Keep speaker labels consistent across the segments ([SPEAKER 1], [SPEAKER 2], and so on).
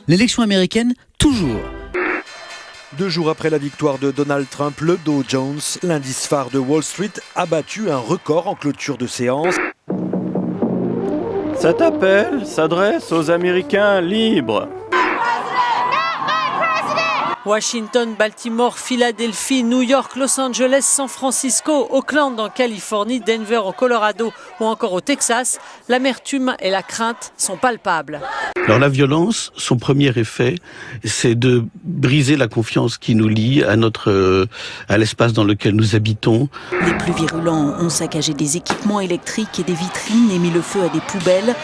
[SPEAKER 1] L'élection américaine, toujours.
[SPEAKER 2] 2 jours après la victoire de Donald Trump, le Dow Jones, l'indice phare de Wall Street, a battu un record en clôture de séance.
[SPEAKER 3] Cet appel s'adresse aux Américains libres.
[SPEAKER 4] Washington, Baltimore, Philadelphie, New York, Los Angeles, San Francisco, Oakland en Californie, Denver au Colorado ou encore au Texas, l'amertume et la crainte sont palpables.
[SPEAKER 5] Alors la violence, son premier effet, c'est de briser la confiance qui nous lie à l'espace dans lequel nous habitons.
[SPEAKER 6] Les plus virulents ont saccagé des équipements électriques et des vitrines et mis le feu à des poubelles.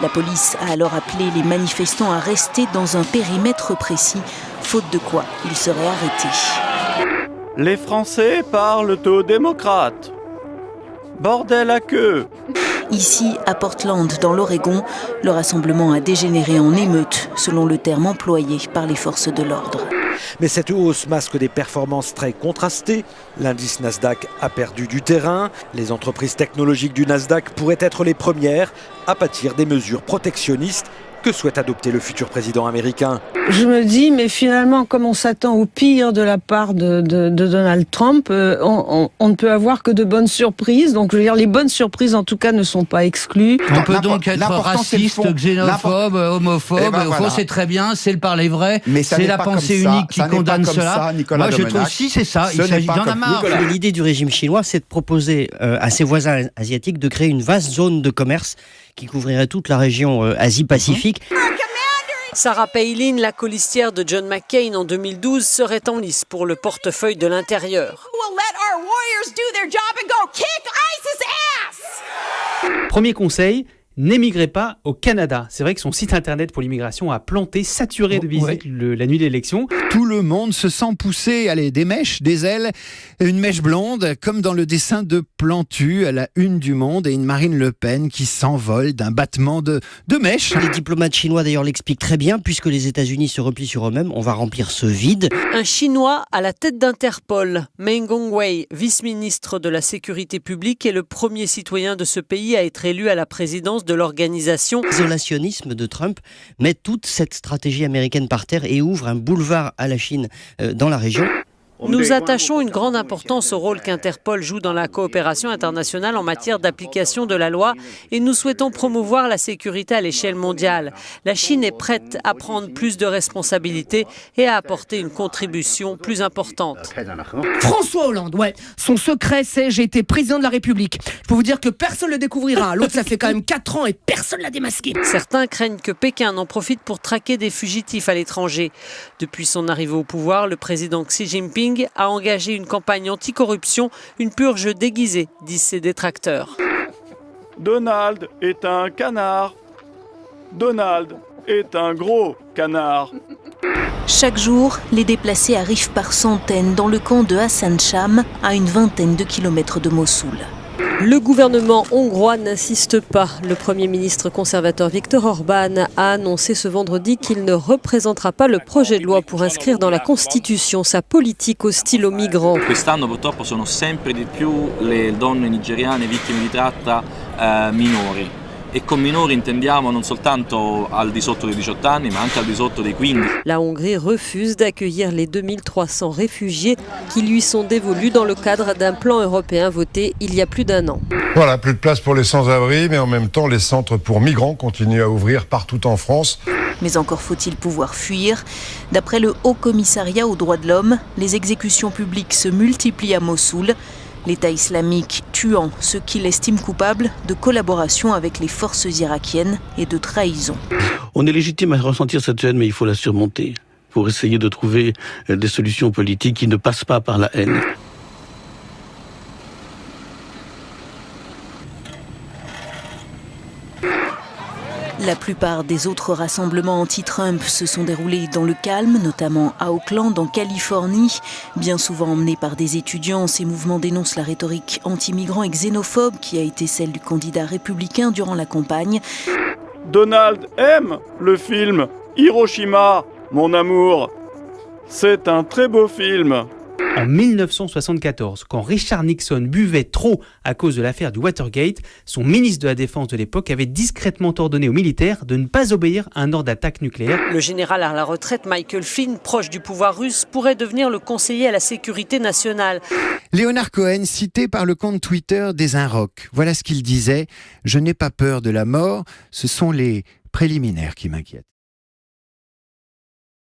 [SPEAKER 6] La police a alors appelé les manifestants à rester dans un périmètre précis, faute de quoi ils seraient arrêtés.
[SPEAKER 3] Les Français parlent aux démocrates. Bordel à queue!
[SPEAKER 6] Ici, à Portland, dans l'Oregon, le rassemblement a dégénéré en émeute, selon le terme employé par les forces de l'ordre.
[SPEAKER 2] Mais cette hausse masque des performances très contrastées. L'indice Nasdaq a perdu du terrain. Les entreprises technologiques du Nasdaq pourraient être les premières à pâtir des mesures protectionnistes que souhaite adopter le futur président américain.
[SPEAKER 7] Je me dis, mais finalement, comme on s'attend au pire de la part de Donald Trump, on ne peut avoir que de bonnes surprises. Donc, je veux dire, les bonnes surprises, en tout cas, ne sont pas exclues.
[SPEAKER 1] On peut donc être raciste, xénophobe, homophobe. Au fond, c'est très bien, c'est le parler vrai. C'est la pensée unique qui condamne cela. Moi, je trouve si c'est ça. Il s'agit d'en avoir.
[SPEAKER 8] L'idée du régime chinois, c'est de proposer à ses voisins asiatiques de créer une vaste zone de commerce qui couvrirait toute la région Asie-Pacifique.
[SPEAKER 4] Sarah Palin, la colistière de John McCain en 2012, serait en lice pour le portefeuille de l'Intérieur.
[SPEAKER 9] Premier conseil, n'émigrez pas au Canada. C'est vrai que son site internet pour l'immigration a planté, saturé de visites la nuit de l'élection.
[SPEAKER 10] Tout le monde se sent pousser, des mèches, des ailes, une mèche blonde, comme dans le dessin de Plantu à la une du Monde, et une Marine Le Pen qui s'envole d'un battement de mèches.
[SPEAKER 8] Les diplomates chinois d'ailleurs l'expliquent très bien, puisque les États-Unis se replient sur eux-mêmes, on va remplir ce vide.
[SPEAKER 4] Un Chinois à la tête d'Interpol, Meng Hongwei, vice-ministre de la Sécurité publique, est le premier citoyen de ce pays à être élu à la présidence de l'organisation.
[SPEAKER 8] L'isolationnisme de Trump met toute cette stratégie américaine par terre et ouvre un boulevard à la Chine dans la région.
[SPEAKER 4] Nous attachons une grande importance au rôle qu'Interpol joue dans la coopération internationale en matière d'application de la loi et nous souhaitons promouvoir la sécurité à l'échelle mondiale. La Chine est prête à prendre plus de responsabilités et à apporter une contribution plus importante.
[SPEAKER 11] François Hollande, son secret c'est « j'ai été président de la République ». Je peux vous dire que personne ne le découvrira. L'autre, ça fait quand même 4 ans et personne ne l'a démasqué.
[SPEAKER 4] Certains craignent que Pékin en profite pour traquer des fugitifs à l'étranger. Depuis son arrivée au pouvoir, le président Xi Jinping a engagé une campagne anticorruption, une purge déguisée, disent ses détracteurs.
[SPEAKER 3] Donald est un canard. Donald est un gros canard.
[SPEAKER 6] Chaque jour, les déplacés arrivent par centaines dans le camp de Hassan Cham, à une vingtaine de kilomètres de Mossoul.
[SPEAKER 4] Le gouvernement hongrois n'insiste pas. Le Premier ministre conservateur Viktor Orban a annoncé ce vendredi qu'il ne représentera pas le projet de loi pour inscrire dans la Constitution sa politique hostile aux migrants.
[SPEAKER 12] Quest'anno purtroppo sono sempre di più le donne nigeriane vittime di tratta minori. E con minori intendiamo non soltanto al di sotto dei 18 anni, ma anche al di sotto dei 15.
[SPEAKER 4] La Hongrie refuse d'accueillir les 2300 réfugiés qui lui sont dévolus dans le cadre d'un plan européen voté il y a plus d'1 an.
[SPEAKER 13] Voilà, plus de place pour les sans-abri, mais en même temps, les centres pour migrants continuent à ouvrir partout en France.
[SPEAKER 6] Mais encore faut-il pouvoir fuir. D'après le Haut Commissariat aux droits de l'homme, les exécutions publiques se multiplient à Mossoul. L'État islamique tuant ceux qu'il estime coupables de collaboration avec les forces irakiennes et de trahison.
[SPEAKER 5] On est légitime à ressentir cette haine, mais il faut la surmonter pour essayer de trouver des solutions politiques qui ne passent pas par la haine.
[SPEAKER 6] La plupart des autres rassemblements anti-Trump se sont déroulés dans le calme, notamment à Oakland, en Californie. Bien souvent emmenés par des étudiants, ces mouvements dénoncent la rhétorique anti-migrant et xénophobe qui a été celle du candidat républicain durant la campagne.
[SPEAKER 3] Donald aime le film Hiroshima, mon amour. C'est un très beau film.
[SPEAKER 9] En 1974, quand Richard Nixon buvait trop à cause de l'affaire du Watergate, son ministre de la Défense de l'époque avait discrètement ordonné aux militaires de ne pas obéir à un ordre d'attaque nucléaire.
[SPEAKER 4] Le général à la retraite Michael Flynn, proche du pouvoir russe, pourrait devenir le conseiller à la sécurité nationale.
[SPEAKER 10] Leonard Cohen, cité par le compte Twitter des Inrocks. Voilà ce qu'il disait: « Je n'ai pas peur de la mort, ce sont les préliminaires qui m'inquiètent. »